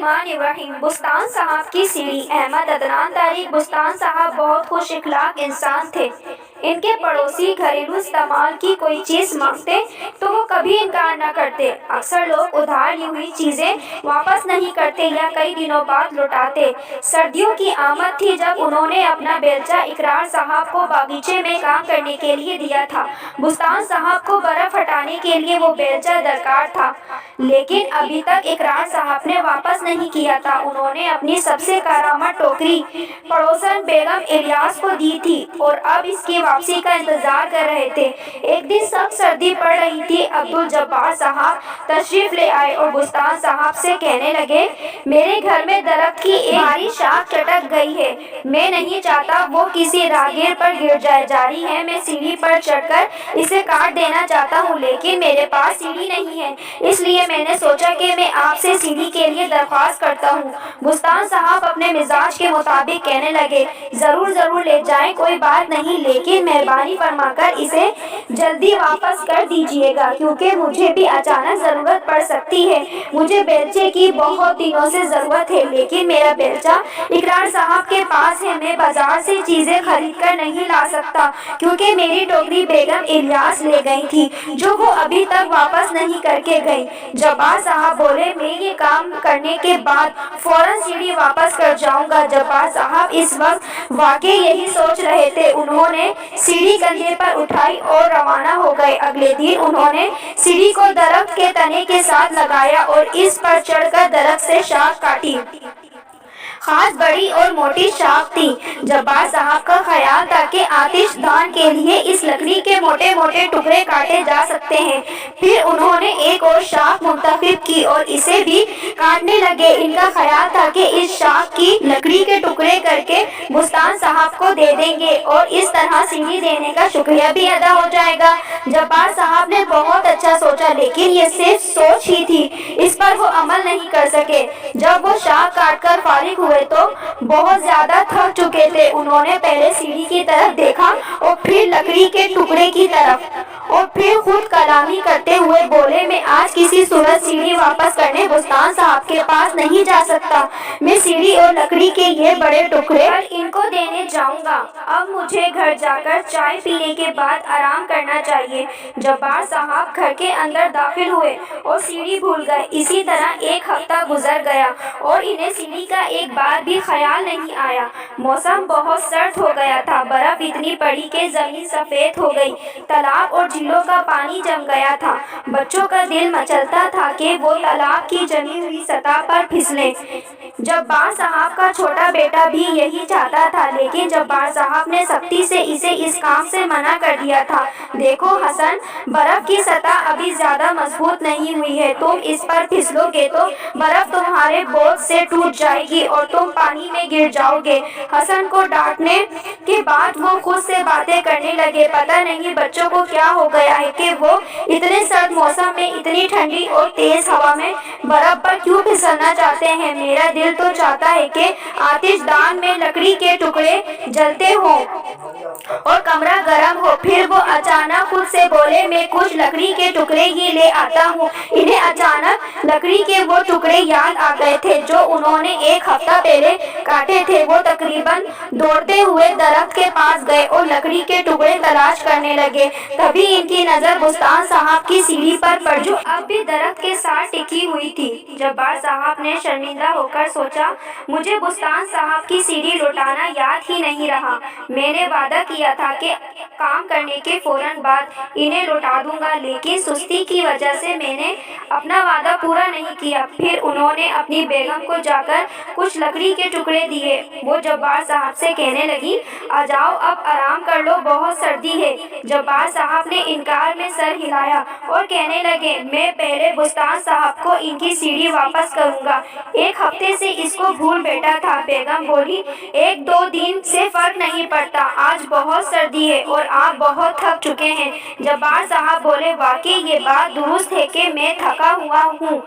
बिस्मिल्लाहिर्रहमानिर्रहीम। बुस्तान साहब की सीढ़ी। अहमद अदनान तारीख। बुस्तान साहब बहुत खुश इखलाक इंसान थे। इनके पड़ोसी घरेलू इस्तेमाल की कोई चीज़ मांगते तो वो कभी इनकार न करते। अक्सर लोग उधार ली हुई चीज़ें वापस नहीं करते या कई दिनों बाद लौटाते। सर्दियों की आमद थी जब उन्होंने अपना बेलचा इकरार साहब को बागीचे में काम करने के लिए दिया था। बुस्तान साहब को बर्फ हटाने के लिए वो बेलचा दरकार था, लेकिन अभी तक इकरार साहब ने वापस नहीं किया था। उन्होंने अपनी सबसे करामत टोकरी पड़ोसन बेगम इलियास को दी थी और अब इसकी वापसी का इंतजार कर रहे थे। एक दिन सख्त सर्दी पड़ रही थी। अब्दुल जब्बार साहब तशरीफ ले आए और बुस्तान साहब से कहने लगे, मेरे घर में दरख्त की एक भारी शाख चटक गई है। मैं नहीं चाहता वो किसी राहगीर पर गिर जाए। जारी है, मैं सीढ़ी पर चढ़कर इसे काट देना चाहता हूँ, लेकिन मेरे पास सीढ़ी नहीं है, इसलिए मैंने सोचा कि मैं आपसे सीढ़ी के लिए दरख्वास्त करता हूँ। बुस्तान साहब अपने मिजाज के मुताबिक कहने लगे, जरूर जरूर ले जाएं, कोई बात नहीं, लेकिन मेहरबानी फरमाकर इसे जल्दी वापस कर दीजिएगा, क्योंकि मुझे भी अचानक ज़रूरत पड़ सकती है। मुझे बेलचे की बहुत दिनों से ज़रूरत है, लेकिन मेरा बेलचा इकरार साहब के पास है। मैं बाजार से चीज़ें खरीद कर नहीं ला सकता, क्योंकि मेरी टोकरी बेगम इलियास ले गई थी, जो वो अभी तक वापस नहीं करके गई। जब्बार साहब बोले, मैं ये काम करने के बाद फौरन सीढ़ी वापस कर जाऊंगा। जब्बार साहब इस वक्त वाकई यही सोच रहे थे। उन्होंने सीढ़ी कंधे पर उठाई और रवाना हो गए। अगले दिन उन्होंने सीढ़ी को दरख्त के तने के साथ लगाया और इस पर चढ़कर दरख्त से शाख काटी। खास बड़ी और मोटी शाख थी। जब्बार साहब का ख्याल था कि आतिशदान के लिए इस लकड़ी के मोटे मोटे टुकड़े काटे जा सकते हैं। फिर उन्होंने एक और शाख मुंतखब की और इसे भी काटने लगे। इनका ख्याल था कि इस शाख की लकड़ी के टुकड़े करके बुस्तान साहब को दे देंगे और इस तरह सीढ़ी देने का शुक्रिया भी अदा हो जाएगा। जब्बार साहब ने बहुत अच्छा सोचा, लेकिन ये सिर्फ सोच ही थी, इस पर वो अमल नहीं कर सके। जब वो शाख काटकर फारिग हुए तो बहुत ज्यादा थक चुके थे। उन्होंने पहले सीढ़ी की तरफ देखा और फिर लकड़ी के टुकड़े की तरफ और फिर खुद कलामी करते हुए बोले, मैं आज किसी सूरत सीढ़ी वापस करने बुस्तान साहब के पास नहीं जा सकता। मैं सीढ़ी और लकड़ी के ये बड़े टुकड़े इनको देने जाऊंगा। अब मुझे घर जाकर चाय पीने के बाद आराम करना चाहिए। जब्बार साहब घर के अंदर दाखिल हुए और सीढ़ी भूल गए। इसी तरह एक हफ्ता गुजर गया और इन्हें सीढ़ी का एक बार भी ख्याल नहीं आया। मौसम बहुत सर्द हो गया था। बर्फ इतनी पड़ी कि जमीन सफेद हो गई। तालाब और झीलों का पानी जम गया था। बच्चों का दिल मचलता था कि वो तालाब की जमी हुई सतह पर फिसले। जब्बार साहब का छोटा बेटा भी यही चाहता था, लेकिन जब्बार साहब ने सख्ती से इसे इस काम से मना कर दिया था। देखो हसन, बर्फ की सतह अभी ज्यादा मजबूत नहीं हुई है। तुम इस पर फिसलोगे तो बर्फ तुम्हारे बोझ से टूट जाएगी और तुम पानी में गिर जाओगे। हसन को डांटने के बाद वो खुद से बातें करने लगे। पता नहीं बच्चों को क्या हो गया है कि वो इतने सर्द मौसम में इतनी ठंडी और तेज हवा में बर्फ पर क्यों फिसलना चाहते हैं। मेरा दिल तो चाहता है कि आतिशदान में लकड़ी के टुकड़े जलते हों और कमरा गर्म हो। फिर वो अचानक खुद से बोले, मैं कुछ लकड़ी के टुकड़े ही ले आता हूँ। इन्हें अचानक लकड़ी के वो टुकड़े याद आ गए थे जो उन्होंने एक हफ्ता पहले काटे थे। वो तकरीबन दौड़ते हुए दरख्त के पास गए और लकड़ी के टुकड़े तलाश करने लगे। तभी इनकी नजर बुस्तान साहब की सीढ़ी पर पड़ी, जो अब भी दरख्त के साथ टिकी हुई थी। जब्बार साहब ने शर्मिंदा होकर सोचा, मुझे बुस्तान साहब की सीढ़ी लौटाना याद ही नहीं रहा। मैंने वादा किया था कि काम करने के फौरन बाद इन्हें लौटा दूंगा, लेकिन सुस्ती की वजह से मैंने अपना वादा पूरा नहीं किया। फिर उन्होंने अपनी बेगम को जाकर कुछ लकड़ी के टुकड़े दिए। वो जब्बार साहब से कहने लगी, आ जाओ अब आराम कर लो, बहुत सर्दी है। जब्बार साहब ने इनकार में सर हिलाया और कहने लगे, मैं पहले बुस्तान साहब को इनकी सीढ़ी वापस करूंगा। एक हफ्ते से इसको भूल बैठा था। बेगम बोली, एक दो दिन से फर्क नहीं पड़ता, आज बहुत सर्दी है और आप बहुत थक चुके हैं। जब्बार साहब बोले, वाकई ये बात दुरुस्त है कि मैं थका हुआ हूँ,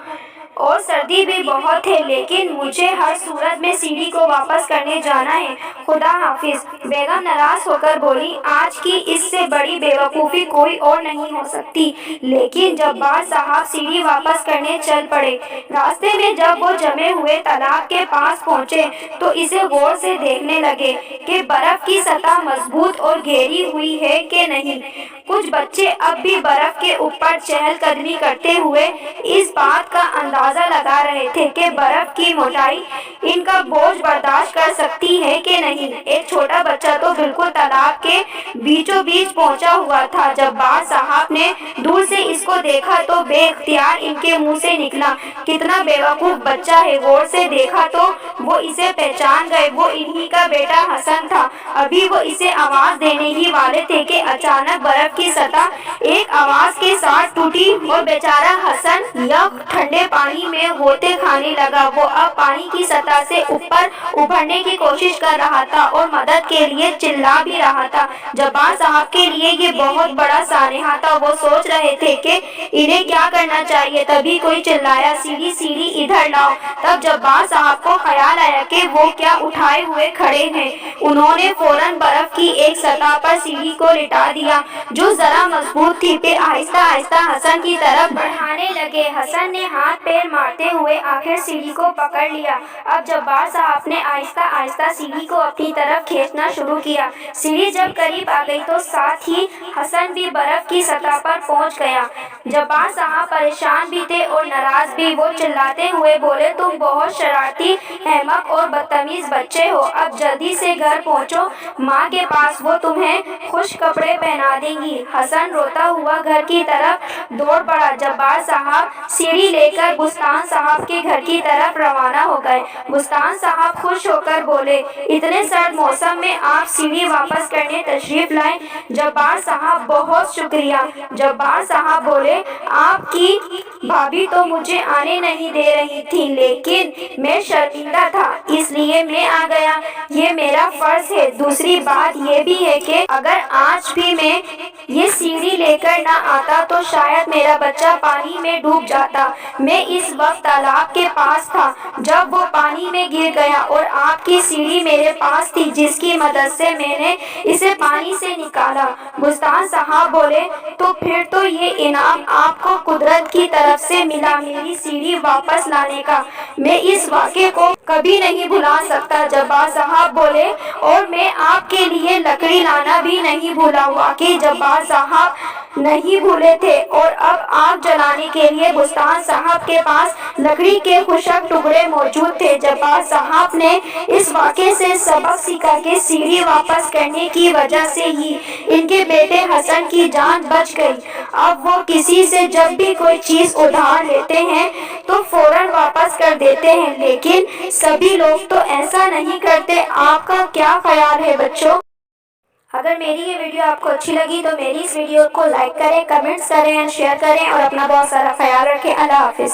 اور سردی بھی بہت ہے، لیکن مجھے ہر صورت میں سیڑھی کو واپس کرنے جانا ہے۔ خدا حافظ۔ بیگم ناراض ہو کر بولی، آج کی اس سے بڑی بے وقوفی کوئی اور نہیں ہو سکتی۔ لیکن جبار صاحب سیڑھی واپس کرنے چل پڑے۔ راستے میں جب وہ جمے ہوئے تالاب کے پاس پہنچے تو اسے غور سے دیکھنے لگے کہ برف کی سطح مضبوط اور گہری ہوئی ہے کہ نہیں۔ کچھ بچے اب بھی برف کے اوپر چہل قدمی کرتے ہوئے اس بات کا اندازہ لگا رہے تھے کہ برف کی موٹائی ان کا بوجھ برداشت کر سکتی ہے کہ نہیں۔ ایک چھوٹا بچہ تو بالکل تالاب کے بیچوں بیچ پہنچا ہوا تھا۔ جبار صاحب نے دور سے اس کو دیکھا تو بے اختیار ان کے منہ سے نکلا، کتنا بے وقوف بچہ ہے۔ غور سے دیکھا تو وہ اسے پہچان گئے، وہ انہی کا بیٹا حسن تھا۔ ابھی وہ اسے آواز دینے ہی والے تھے کہ اچانک برف کی سطح ایک آواز کے ساتھ ٹوٹی اور بیچارہ حسن یک ٹھنڈے پانی میں غوطے کھانے لگا۔ وہ اب پانی کی سطح سے اوپر ابھرنے کی کوشش کر رہا تھا اور مدد کے لیے چلا بھی رہا تھا۔ جبار صاحب کے لیے یہ بہت بڑا سانحہ تھا۔ وہ سوچ رہے تھے کہ انہیں کیا کرنا چاہیے۔ تبھی کوئی چلایا، سیڑھی سیڑھی ادھر لاؤ۔ تب جبار صاحب کو خیال آیا کہ وہ کیا اٹھائے ہوئے کھڑے ہیں۔ انہوں نے فوراً برف کی ایک سطح پر سیڑھی کو لٹا دیا جو ذرا مضبوط تھی، پھر آہستہ آہستہ حسن کی طرف بڑھانے لگے۔ حسن نے ہاتھ پیر مارتے ہوئے آخر سیڑھی کو پکڑ لیا۔ اب جبار صاحب نے آہستہ آہستہ سیڑھی کو اپنی طرف کھینچنا شروع کیا۔ سیڑھی جب قریب آ گئی تو ساتھ ہی حسن بھی برف کی سطح پر پہنچ گیا۔ جبار صاحب پریشان بھی تھے اور ناراض بھی۔ وہ چلاتے ہوئے بولے، تم بہت شرارتی، احمق اور بدتمیز بچے ہو۔ اب جلدی سے گھر پہنچو ماں کے پاس، وہ تمہیں خشک کپڑے پہنا دیں گی۔ حسن روتا ہوا گھر کی طرف دوڑ پڑا۔ جبار صاحب سیڑھی لے کر بستان صاحب کے گھر کی طرف روانہ ہو گئے۔ بستان صاحب خوش ہو کر بولے، اتنے سرد موسم میں آپ سیڑھی واپس کرنے تشریف لائے، جبار صاحب بہت شکریہ۔ جبار صاحب بولے، آپ کی بھابھی تو مجھے آنے نہیں دے رہی تھی، لیکن میں شرمندہ تھا اس لیے میں آ گیا، یہ میرا فرض ہے۔ دوسری بات یہ بھی ہے کہ اگر آج بھی میں یہ سیڑھی لے کر نہ آتا تو شاید میرا بچہ پانی میں ڈوب جاتا۔ میں اس وقت تالاب کے پاس تھا جب وہ پانی میں گر گیا اور آپ کی سیڑھی میرے پاس تھی جس کی مدد سے میں نے اسے پانی سے نکالا۔ بستان صاحب بولے، تو پھر تو یہ انعام آپ کو قدرت کی طرف سے ملا، میری سیڑھی واپس لانے کا۔ میں اس واقعے کو کبھی نہیں بھلا سکتا۔ جبار صاحب بولے، اور میں آپ کے لیے لکڑی لانا بھی نہیں بھولا۔ واقعی جبار صاحب نہیں بھولے تھے اور اب آگ جلانے کے لیے بستان صاحب کے پاس لکڑی کے خشک ٹکڑے موجود تھے۔ جبار صاحب نے اس واقعے سے سبق سیکھا کہ سیڑھی واپس کرنے کی وجہ سے ہی ان کے بیٹے حسن کی جان بچ گئی۔ اب وہ کسی سے جب بھی کوئی چیز ادھار لیتے ہیں تو فوراً واپس کر دیتے ہیں، لیکن سبھی لوگ تو ایسا نہیں کرتے۔ آپ کا کیا خیال ہے بچوں؟ اگر میری یہ ویڈیو آپ کو اچھی لگی تو میری اس ویڈیو کو لائک کریں، کمنٹس کریں، شیئر کریں اور اپنا بہت سارا خیال رکھیں۔ اللہ حافظ۔